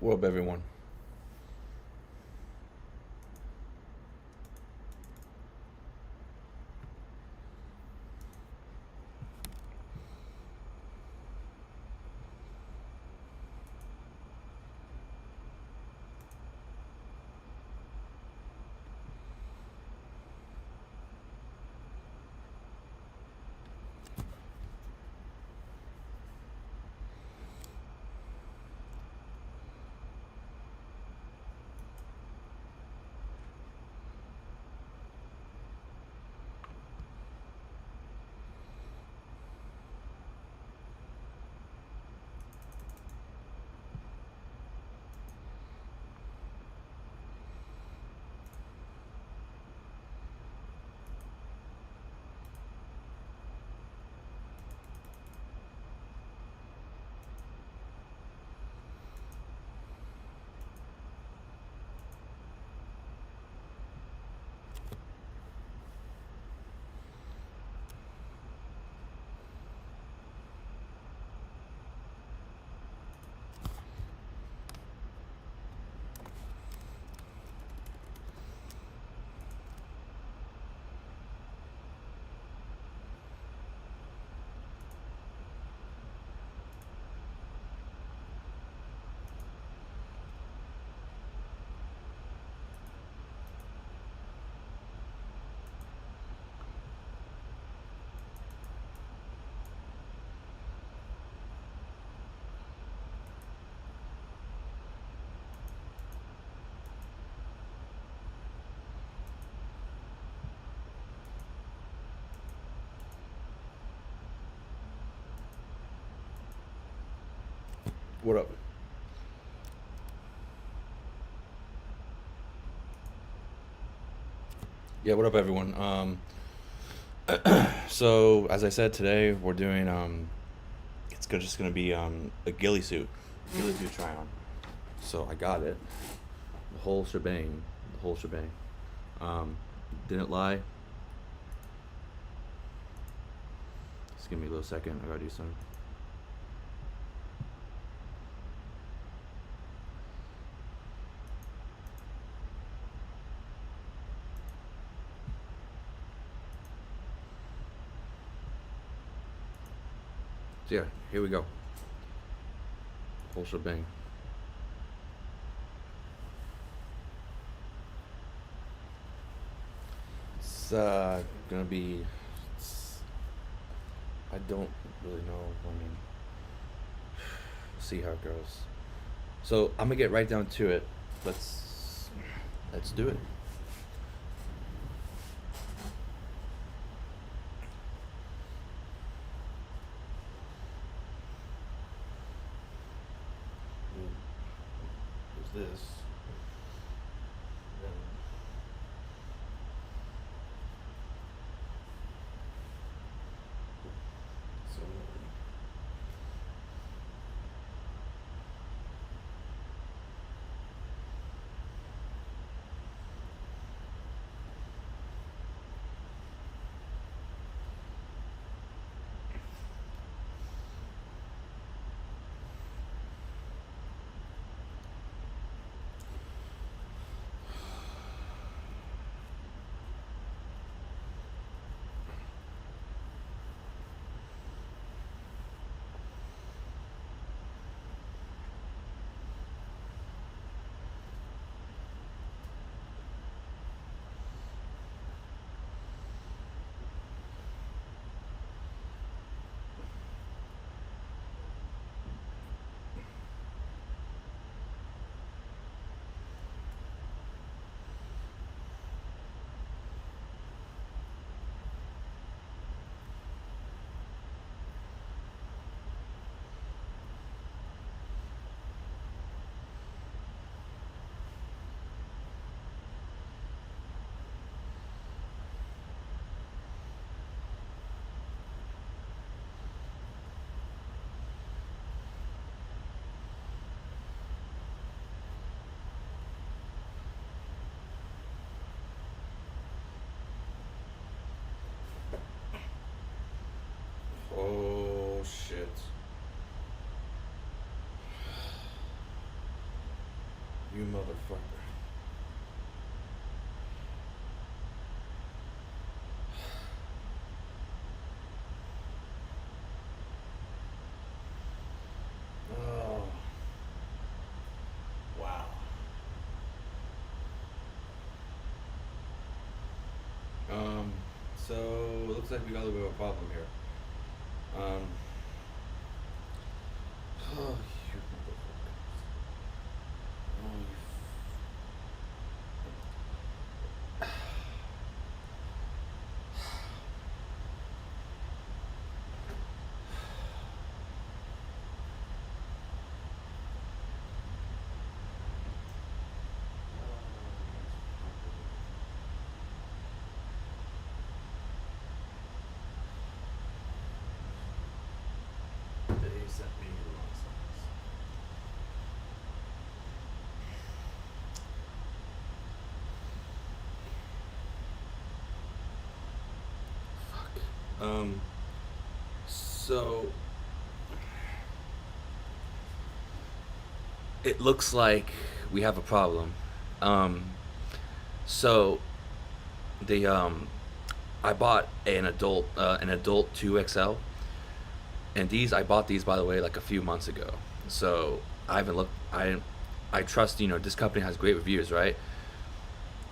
What up, everyone? What up? Yeah, what up, everyone? So as I said today, we're doing just gonna be a ghillie suit try on. So I got it, the whole shebang. Um, didn't lie. Just give me a little second. I gotta do something. So yeah, here we go. Whole shebang. It's gonna be. It's, I don't really know. I mean, see how it goes. So I'm gonna get right down to it. Let's let's do it. There's this. Then so You motherfucker. Oh. Wow. So it looks like we got a little bit of a problem here. Um, oh, you motherfuckers. Oh, they sent me the wrong size. Um, so it looks like we have a problem. Um, so the I bought an adult 2XL, and these I bought these by the way like a few months ago. So I haven't looked. I trust this company has great reviews, right?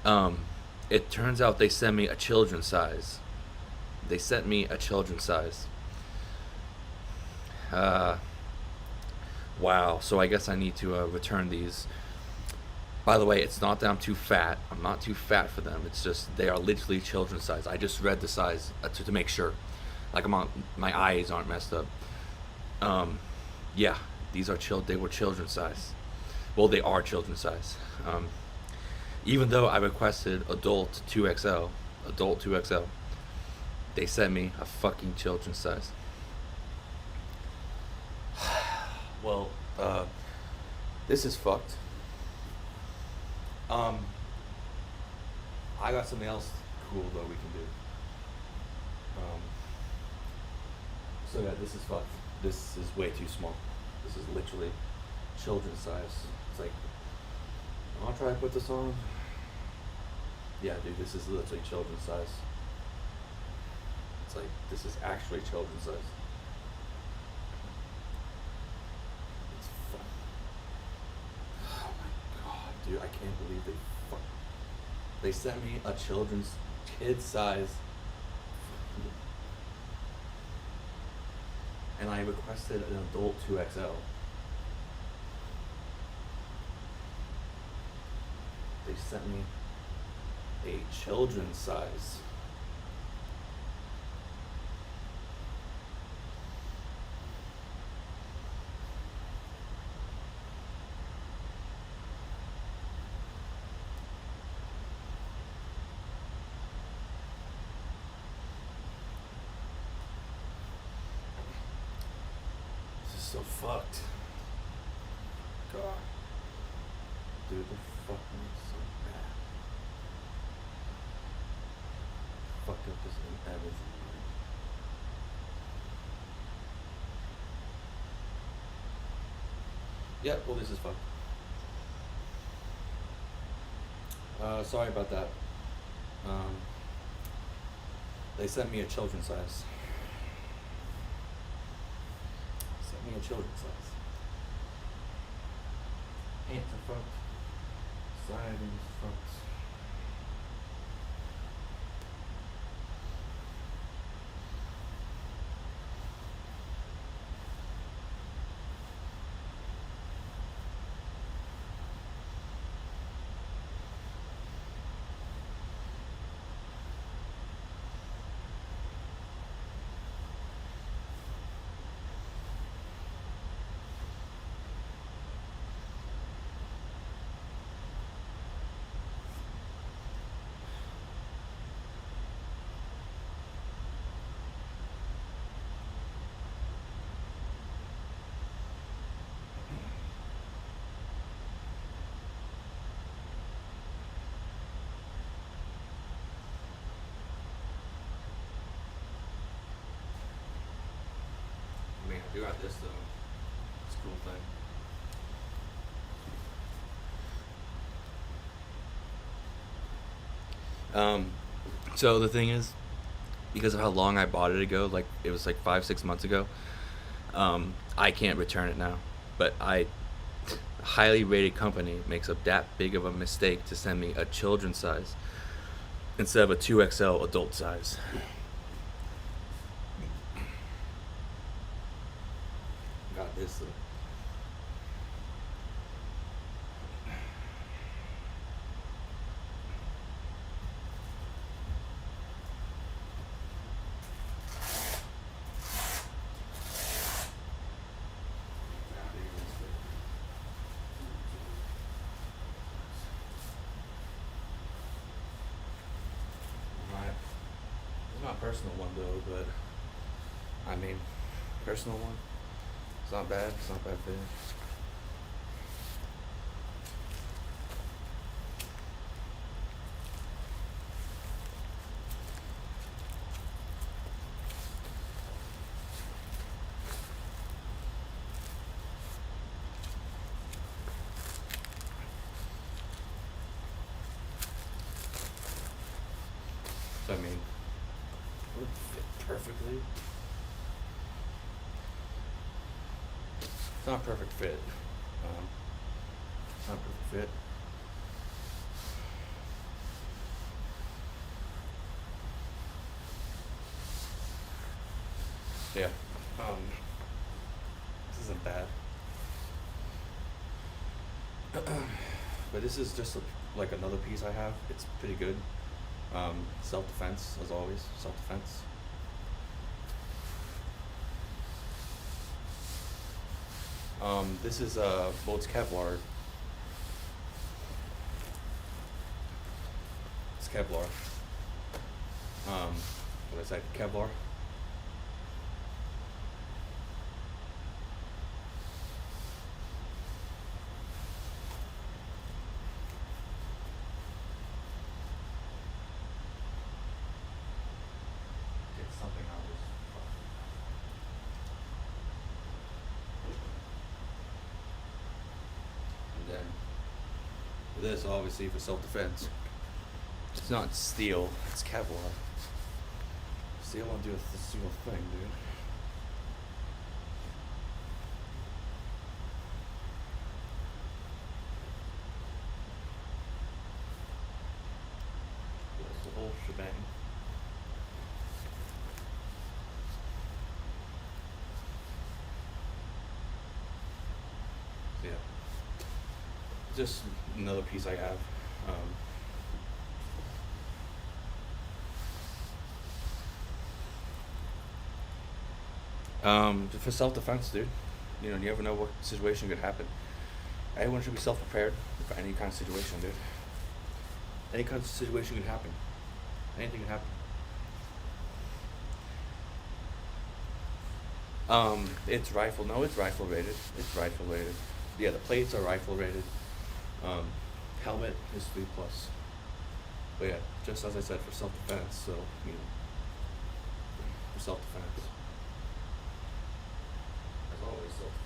Um, it turns out they sent me a children's size. They sent me a children's size. Uh, wow. So I guess I need to return these. By the way, it's not that I'm too fat. I'm not too fat for them. It's just they are literally children's size. I just read the size to make sure. Like my eyes aren't messed up. Um, yeah, these are They were children's size. Well, they are children's size. Even though I requested adult 2XL, they sent me a fucking children's size. Well, this is fucked. Um, I got something else cool though we can do. Um, so yeah, this is fucked. This is way too small. This is literally children's size. It's like, I'll try to put this on. Yeah, dude, this is literally children's size. It's like, this is actually children's size. It's fuck. Oh my god, dude, I can't believe they sent me a children's kid size. And I requested an adult 2XL. They sent me a children's size. This is so fucked. God. Dude, they fucked me so bad. Fucked up this everything. Yeah, well, this is fucked. Sorry about that. Um, they sent me a children's size. Sent me a children's size. Pants are fucked. Siding is fucked. I mean, I do got this though. It's a cool thing. Um, so the thing is, because of how long I bought it ago, like it was like 5 6 months ago, I can't return it now. But I highly rated company makes up that big of a mistake to send me a children's size instead of a 2XL adult size. Got this. It's not a personal one though, but I mean, personal one. It's not bad. It's not bad fit. So I mean, it would fit perfectly. It's not a perfect fit. It's not a perfect fit. Yeah. Um, this isn't bad. But this is just like another piece I have. It's pretty good. Self defense, as always. Self defense. This is well, it's Kevlar. It's Kevlar. What is that? Kevlar. Get something out of this. And then this, obviously, for self defense. It's not steel. It's Kevlar. Steel won't do a single thing, dude. That's the whole shebang. So yeah, just another piece I have. For self defense, dude. You know, you never know what situation could happen. Everyone should be self prepared for any kind of situation, dude. Any kind of situation could happen. Anything could happen. It's rifle. No, it's rifle rated. It's rifle rated. Yeah, the plates are rifle rated. Um, Helmet is 3+. But yeah, just as I said, for self defense. So you know, for self defense. As always, self defense.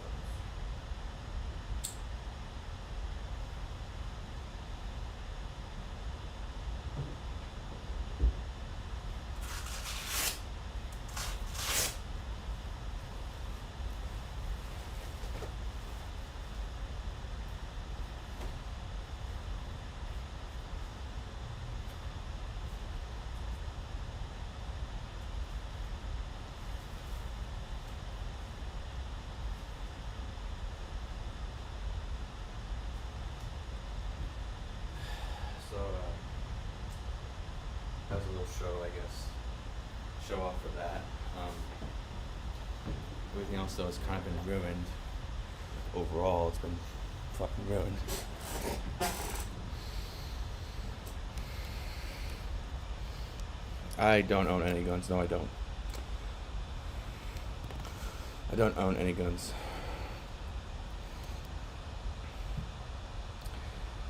So that was a little show, I guess. Show off for that. Everything else though has kind of been ruined. Overall, it's been fucking ruined. I don't own any guns. No, I don't. I don't own any guns.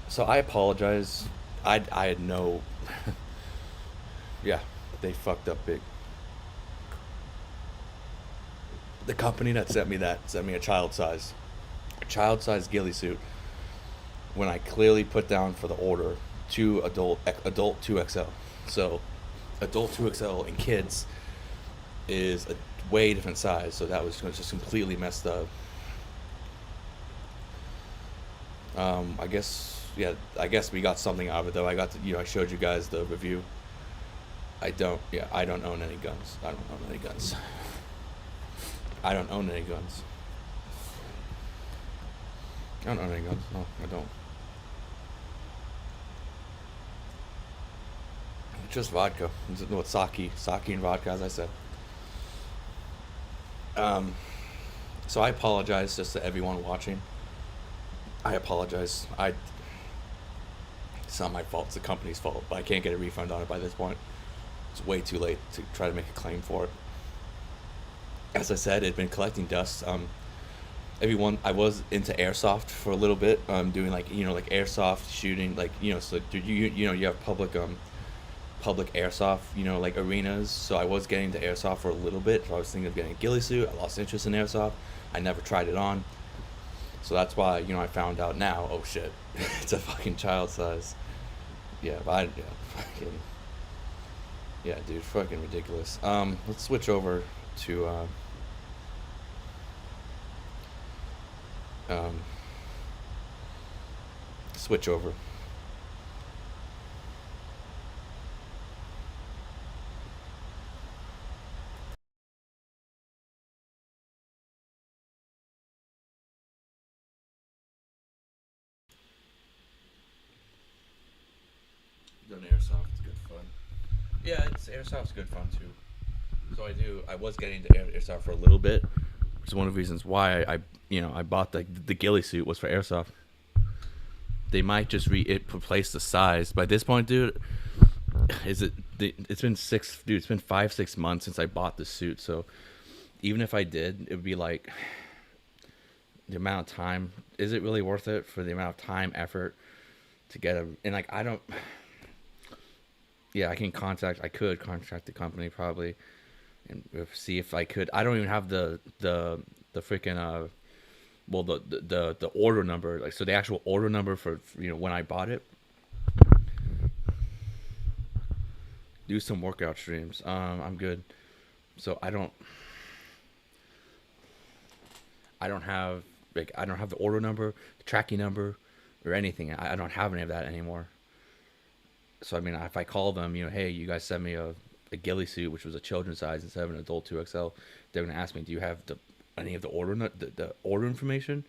So I apologize. I had no. Yeah, they fucked up big. The company that sent me a child size ghillie suit. When I clearly put down for the order adult 2XL. So adult 2XL and kids is a way different size. So that was just completely messed up. I guess yeah. I guess we got something out of it though. I got to, I showed you guys the review. I don't. Yeah, I don't own any guns. I don't own any guns. I don't own any guns. I don't own any guns. No, I don't. Just vodka. No, it's sake and vodka, as I said. Um, so I apologize just to everyone watching. I apologize. It's not my fault. It's the company's fault. But I can't get a refund on it by this point. It's way too late to try to make a claim for it. As I said, it'd been collecting dust. Everyone, I was into airsoft for a little bit. Doing like like airsoft shooting, like so you have public airsoft, like arenas. So I was getting to airsoft for a little bit. So I was thinking of getting a ghillie suit. I lost interest in airsoft. I never tried it on. So that's why, I found out now, oh shit, it's a fucking child size. Yeah, but yeah, fucking, yeah, dude, fucking ridiculous. Let's switch over to, um, switch over. Done airsoft, it's good fun. Yeah, airsoft's good fun too. So I was getting to airsoft for a little bit. It's one of the reasons why I bought the ghillie suit was for airsoft. They might just replace the size by this point, dude. Is it? It's been dude. It's been 5 6 months since I bought the suit. So even if I did, it would be like the amount of time. Is it really worth it for the amount of time, effort to get a? And like I don't. Yeah, I could contact the company probably and see if I could. I don't even have the freaking well the order number, like, so the actual order number for when I bought it. Do some workout streams. I'm good. So I don't have, like, I don't have the order number, the tracking number, or anything. I don't have any of that anymore. So I mean, if I call them, hey, you guys sent me a ghillie suit, which was a children's size instead of an adult 2XL, they're gonna ask me, do you have any of the order the order information?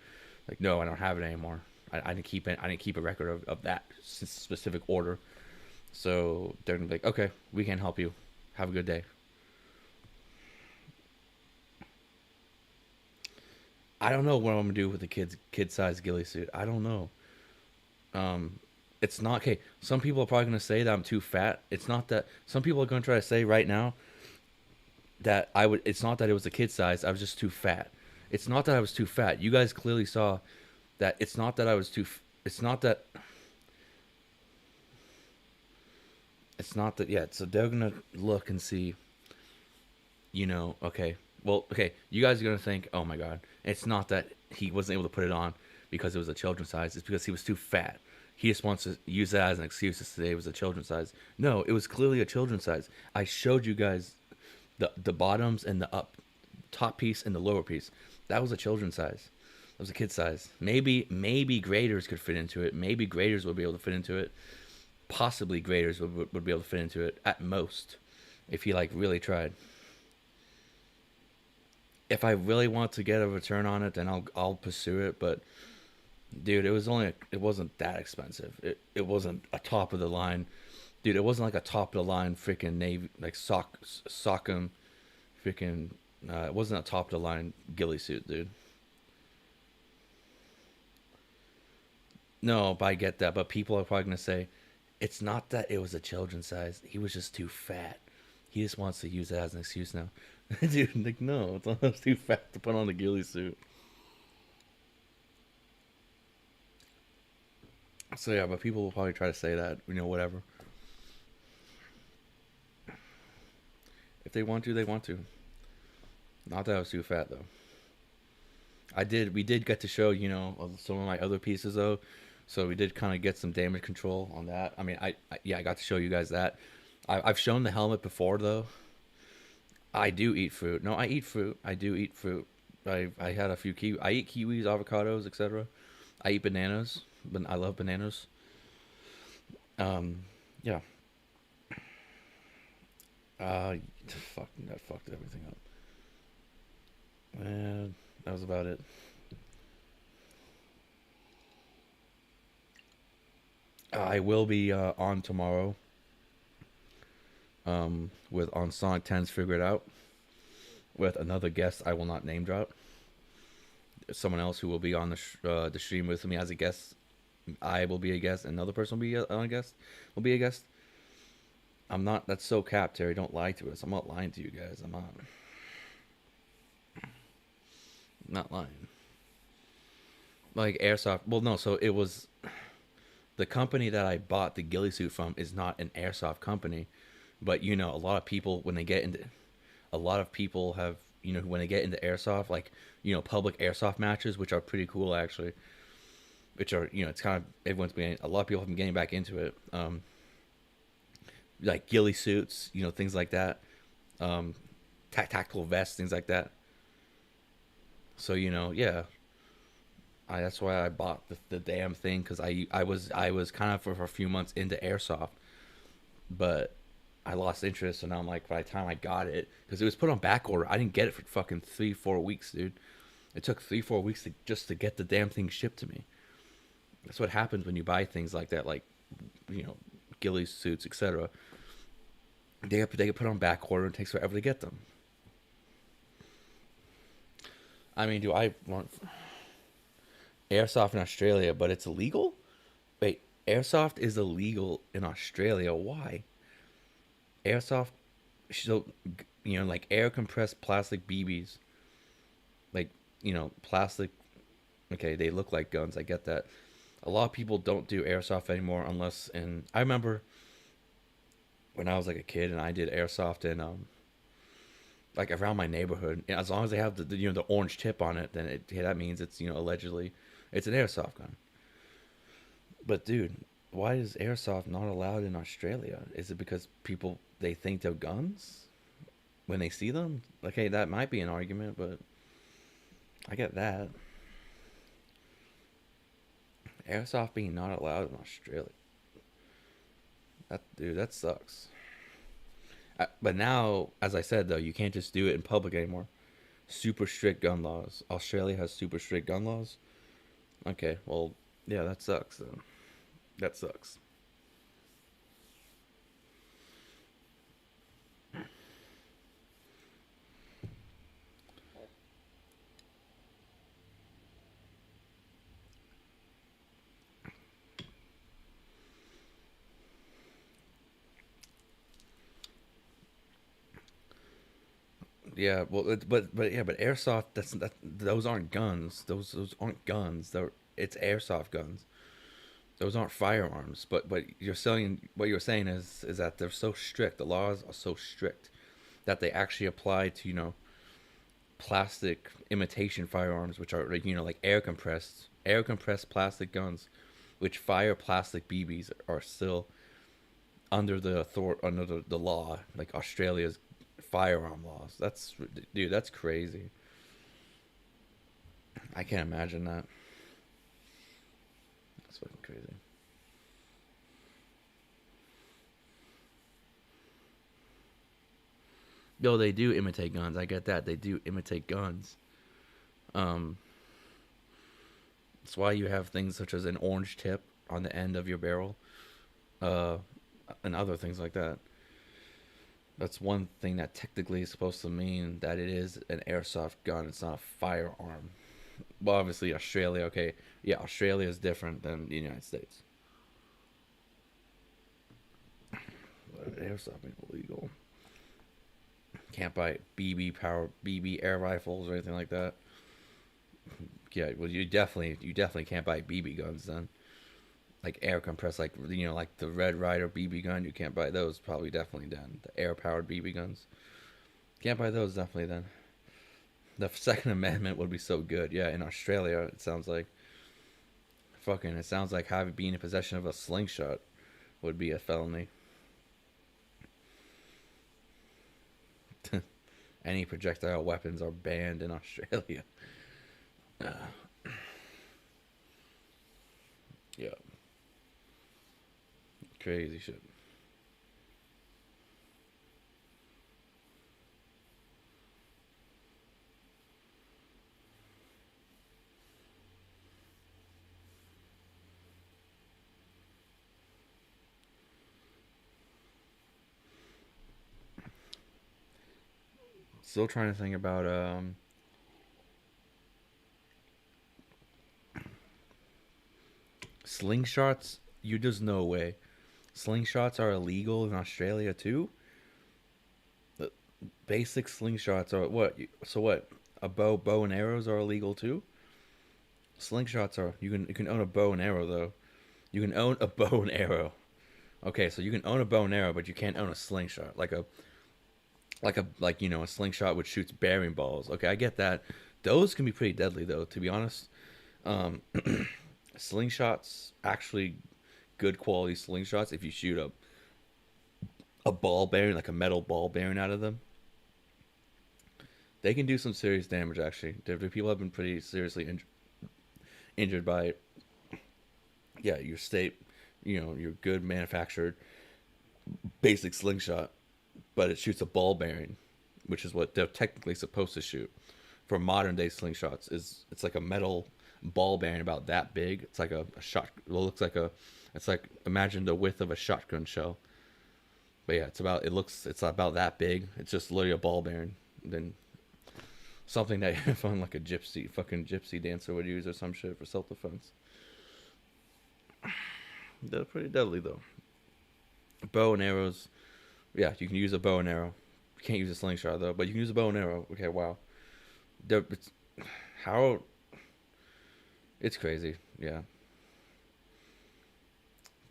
Like, no, I don't have it anymore. I didn't keep it. I didn't keep a record of that specific order. So they're gonna be like, okay, we can't help you. Have a good day. I don't know what I'm gonna do with the kid size ghillie suit. I don't know. Um, it's not okay. Some people are probably gonna say that I'm too fat. It's not that. Some people are gonna try to say right now that I would. It's not that it was a kid size. I was just too fat. It's not that I was too fat. You guys clearly saw that. It's not that I was too. It's not that. It's not that. Yeah. So they're gonna look and see. Okay. Well, okay. You guys are gonna think, oh my god, it's not that he wasn't able to put it on because it was a children's size. It's because he was too fat. He just wants to use that as an excuse to say it was a children's size. No, it was clearly a children's size. I showed you guys the bottoms and the top piece and the lower piece. That was a children's size. That was a kid size. Maybe graders could fit into it. Maybe graders would be able to fit into it. Possibly graders would be able to fit into it at most, if he like really tried. If I really want to get a return on it, then I'll pursue it. But dude, it wasn't that expensive. It wasn't a top of the line, dude. It wasn't like a top of the line freaking navy like sock'em freaking. It wasn't a top of the line ghillie suit, dude. No, but I get that. But people are probably gonna say it's not that it was a children's size. He was just too fat. He just wants to use it as an excuse now. Dude, like, no, it's not too fat to put on the ghillie suit. So yeah, but people will probably try to say that, whatever. If they want to, they want to. Not that I was too fat though. We did get to show, some of my other pieces though. So we did kind of get some damage control on that. I mean, yeah, I got to show you guys that. I've shown the helmet before though. I do eat fruit. No, I eat fruit. I do eat fruit. I had a few kiwi. I eat kiwis, avocados, etc. I eat bananas. But I love bananas. Um, yeah. Fuck, that fucked everything up. And that was about it. I will be on tomorrow. With on Sonic 10's Figure It Out with another guest I will not name drop. Someone else who will be on the stream with me as a guest. I will be a guest. Another person will be a guest. Will be a guest. I'm not. That's so capped, Terry. Don't lie to us. I'm not lying to you guys. I'm not. Not lying. Like airsoft. Well, no. So it was the company that I bought the ghillie suit from is not an airsoft company, but you know, a lot of people when they get into, a lot of people have when they get into airsoft, like public airsoft matches, which are pretty cool actually. Which are it's kind of everyone's been a lot of people have been getting back into it. Like ghillie suits, things like that. Um, tactical vests, things like that. So yeah, that's why I bought the damn thing because I was kind of for a few months into airsoft, but I lost interest, and I'm like, by the time I got it, because it was put on back order, I didn't get it for fucking 3-4 weeks, dude. It took 3-4 weeks just to get the damn thing shipped to me. That's what happens when you buy things like that, like ghillie suits, etc. They get put on back order, and it takes forever to get them. I mean, do I want airsoft in Australia, but it's illegal? Wait, airsoft is illegal in Australia. Why? Airsoft, so like air compressed plastic BBs, like plastic. Okay, they look like guns. I get that. A lot of people don't do airsoft anymore unless in. I remember when I was like a kid and I did airsoft in like around my neighborhood. As long as they have the orange tip on it, then that means it's allegedly it's an airsoft gun. But dude, why is airsoft not allowed in Australia? Is it because people they think they're guns when they see them? Okay, that might be an argument, but I get that. Airsoft being not allowed in Australia. That sucks. But now, as I said though, you can't just do it in public anymore. Super strict gun laws. Australia has super strict gun laws. Okay, well, yeah, that sucks then. That sucks. Yeah, well, but airsoft. Those aren't guns. Those aren't guns. It's airsoft guns. Those aren't firearms. But you're saying what you're saying is that they're so strict. The laws are so strict that they actually apply to plastic imitation firearms, which are like like air compressed plastic guns, which fire plastic BBs are still under the law, like Australia's firearm laws. Dude, that's crazy. I can't imagine that. That's fucking crazy. Yo, they do imitate guns. I get that. They do imitate guns. Um, that's why you have things such as an orange tip on the end of your barrel, uh, and other things like that. That's one thing that technically is supposed to mean that it is an airsoft gun. It's not a firearm. Well, obviously Australia. Okay, yeah, Australia is different than the United States. But airsoft is illegal. Can't buy BB air rifles or anything like that. Yeah, well, you definitely can't buy BB guns then. Like air compressed, like like the Red Ryder BB gun. You can't buy those. Probably definitely then the air powered BB guns. Can't buy those definitely then. The Second Amendment would be so good. Yeah, in Australia, it sounds like fucking. It sounds like having being in possession of a slingshot would be a felony. Any projectile weapons are banned in Australia. Yeah, crazy shit. Still trying to think about slingshots. You just no way. Slingshots are illegal in Australia too. The basic slingshots are what? So what? A bow and arrows are illegal too. Slingshots are you can own a bow and arrow though. You can own a bow and arrow. Okay, so you can own a bow and arrow, but you can't own a slingshot like a slingshot which shoots bearing balls. Okay, I get that. Those can be pretty deadly though. To be honest, um, slingshots actually good quality slingshots. If you shoot a ball bearing like a metal ball bearing out of them, they can do some serious damage. Actually, people have been pretty seriously injured by it. Yeah, your state, your good manufactured basic slingshot, but it shoots a ball bearing, which is what they're technically supposed to shoot. For modern day slingshots, is it's like a metal ball bearing about that big. It's like a shot. It looks like a. It's like imagine the width of a shotgun shell. But yeah, it's about that big. It's just literally a ball bearing. Then something that you find like a fucking gypsy dancer would use or some shit for self defense. They're pretty deadly though. Bow and arrows. Yeah, you can use a bow and arrow. You can't use a slingshot though, but you can use a bow and arrow. Okay, wow. It's, how it's crazy. Yeah,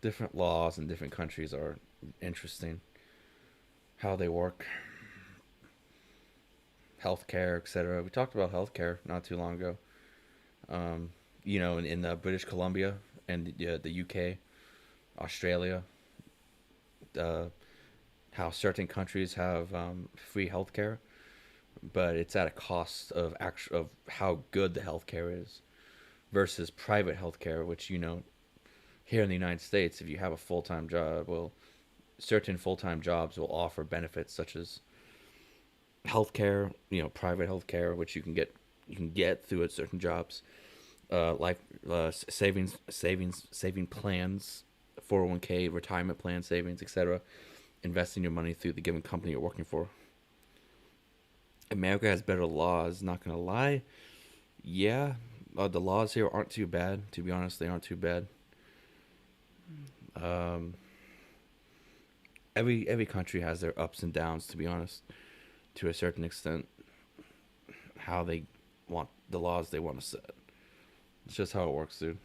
different laws in different countries are interesting. How they work, healthcare, etc. We talked about healthcare not too long ago. Um, in British Columbia and the UK, Australia, uh, how certain countries have free healthcare, but it's at a cost of how good the healthcare is versus private healthcare, which here in the United States, if you have a full time job, well, certain full time jobs will offer benefits such as healthcare, private healthcare, which you can get through at certain jobs, life saving plans, 401k, retirement plan savings, etc. Investing your money through the given company you're working for. America has better laws. Not gonna lie, yeah, the laws here aren't too bad. To be honest, they aren't too bad. Um, every country has their ups and downs. To be honest, to a certain extent, how they want the laws they want to set. It's just how it works, dude.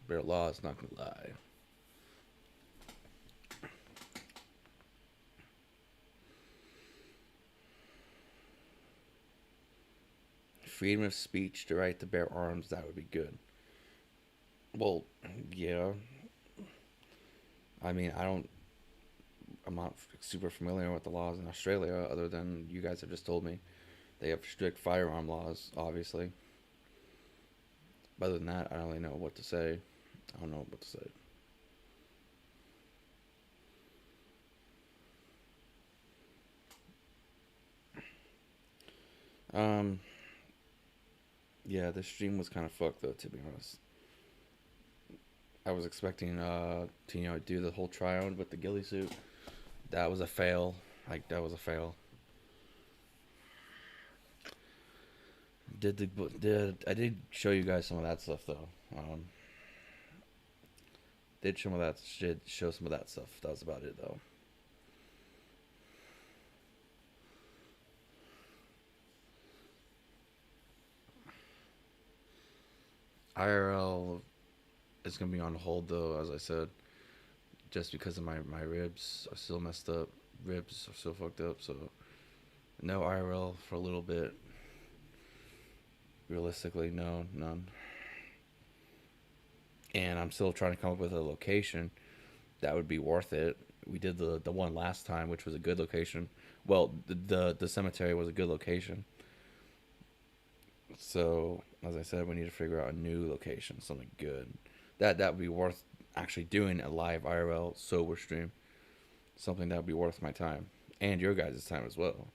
Better laws, not gonna lie. Freedom of speech, the right to bear arms, that would be good. Well, yeah. I mean, I'm not super familiar with the laws in Australia, other than you guys have just told me they have strict firearm laws, obviously. But other than that, I don't really know what to say. I don't know what to say. Um, yeah, the stream was kind of fucked though, to be honest. I was expecting to do the whole try on with the ghillie suit. That was a fail. Like that was a fail. Did I did show you guys some of that stuff though. Did some of that shit show some of that stuff. That was about it though. IRL is gonna be on hold though, as I said, just because of my ribs are still messed up. Ribs are still fucked up, so no IRL for a little bit. Realistically, no, none. And I'm still trying to come up with a location that would be worth it. We did the one last time, which was a good location. Well, the cemetery was a good location. So as I said, we need to figure out a new location, something good. That would be worth actually doing a live IRL sober stream. Something that would be worth my time and your guys' time as well.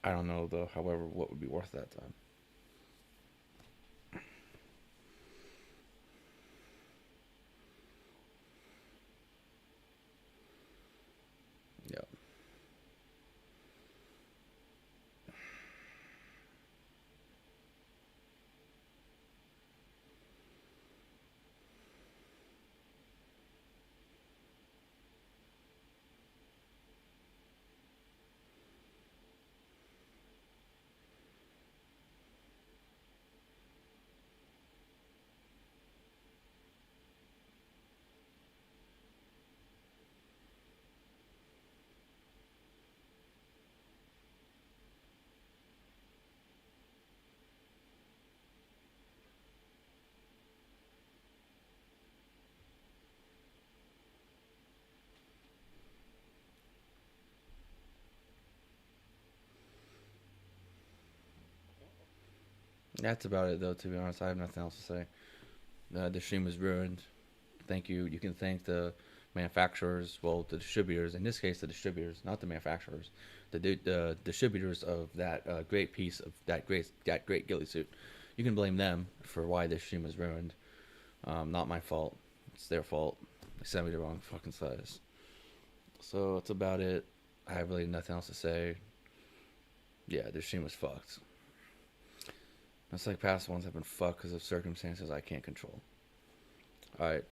I don't know though. However, what would be worth that time? Yeah. That's about it though. To be honest, I have nothing else to say. The stream was ruined. Thank you. You can thank the manufacturers, well, the distributors. In this case, the distributors, not the manufacturers. The distributors of that great piece of that great ghillie suit. You can blame them for why this stream was ruined. Not my fault. It's their fault. They sent me the wrong fucking size. So that's about it. I have really nothing else to say. Yeah, this stream was fucked. It's like past ones have been fucked because of circumstances I can't control. All right.